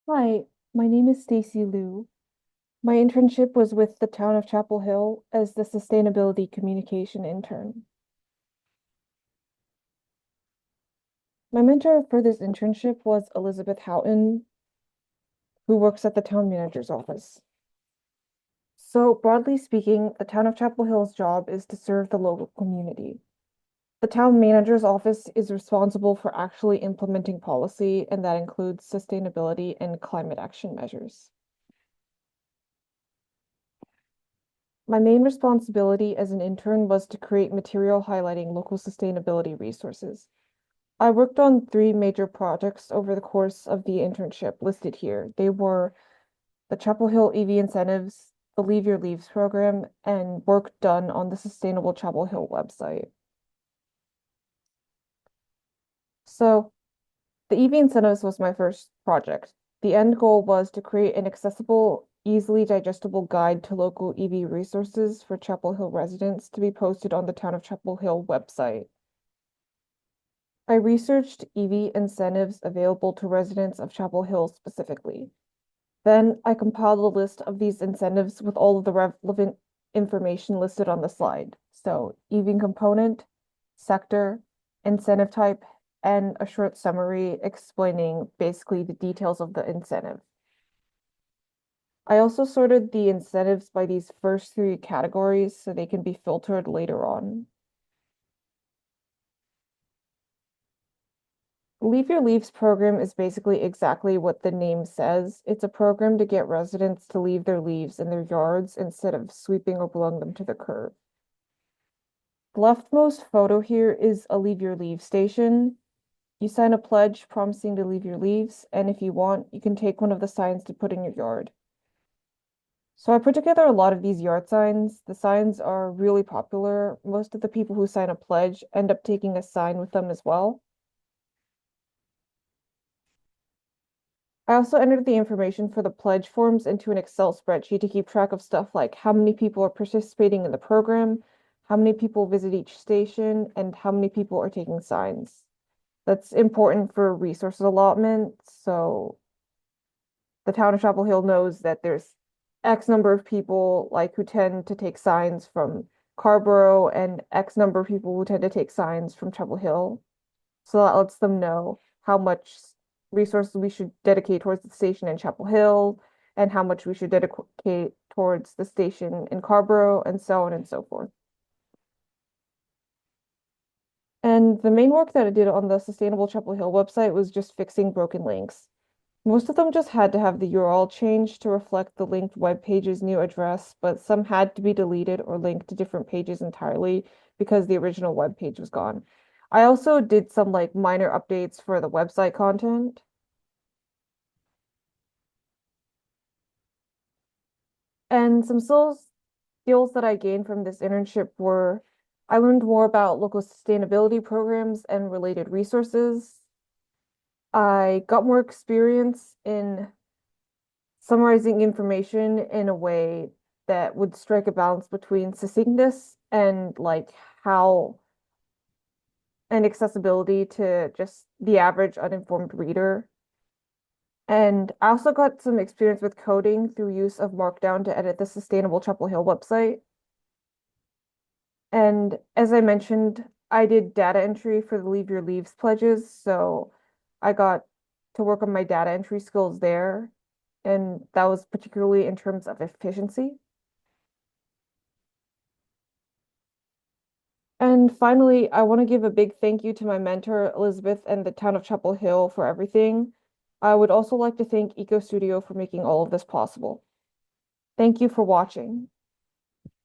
Hi, my name is Stacy Liu. My internship was with the town of Chapel Hill as the sustainability communication intern. My mentor for this internship was Elizabeth Houghton, who works at the town manager's office. So, broadly speaking, the town of Chapel Hill's job is to serve the local community. The town manager's office is responsible for actually implementing policy, and that includes sustainability and climate action measures. My main responsibility as an intern was to create material highlighting local sustainability resources. I worked on three major projects over the course of the internship listed here. They were the Chapel Hill EV incentives, the Leave Your Leaves program, and work done on the Sustainable Chapel Hill website. So the EV incentives was my first project. The end goal was to create an accessible, easily digestible guide to local EV resources for Chapel Hill residents to be posted on the Town of Chapel Hill website. I researched EV incentives available to residents of Chapel Hill specifically. Then I compiled a list of these incentives with all of the relevant information listed on the slide. So EV component, sector, incentive type, and a short summary explaining basically the details of the incentive. I also sorted the incentives by these first three categories so they can be filtered later on. Leave Your Leaves program is basically exactly what the name says. It's a program to get residents to leave their leaves in their yards instead of sweeping or blowing them to the curb. The leftmost photo here is a Leave Your Leaves station. You sign a pledge promising to leave your leaves, and if you want, you can take one of the signs to put in your yard. So I put together a lot of these yard signs. The signs are really popular. Most of the people who sign a pledge end up taking a sign with them as well. I also entered the information for the pledge forms into an Excel spreadsheet to keep track of stuff like how many people are participating in the program, how many people visit each station, and how many people are taking signs. That's important for resources allotment, so the town of Chapel Hill knows that there's X number of people like who tend to take signs from Carborough and X number of people who tend to take signs from Chapel Hill. So that lets them know how much resources we should dedicate towards the station in Chapel Hill and how much we should dedicate towards the station in Carborough and so on and so forth. And the main work that I did on the Sustainable Chapel Hill website was just fixing broken links. Most of them just had to have the URL changed to reflect the linked web page's new address, but some had to be deleted or linked to different pages entirely because the original web page was gone. I also did some like minor updates for the website content. And some skills that I gained from this internship were I learned more about local sustainability programs and related resources. I got more experience in summarizing information in a way that would strike a balance between succinctness and like how and accessibility to just the average uninformed reader. And I also got some experience with coding through use of Markdown to edit the Sustainable Chapel Hill website. And as I mentioned, I did data entry for the Leave Your Leaves pledges, so I got to work on my data entry skills there, and that was particularly in terms of efficiency. And finally, I want to give a big thank you to my mentor, Elizabeth, and the town of Chapel Hill for everything. I would also like to thank EcoStudio for making all of this possible. Thank you for watching.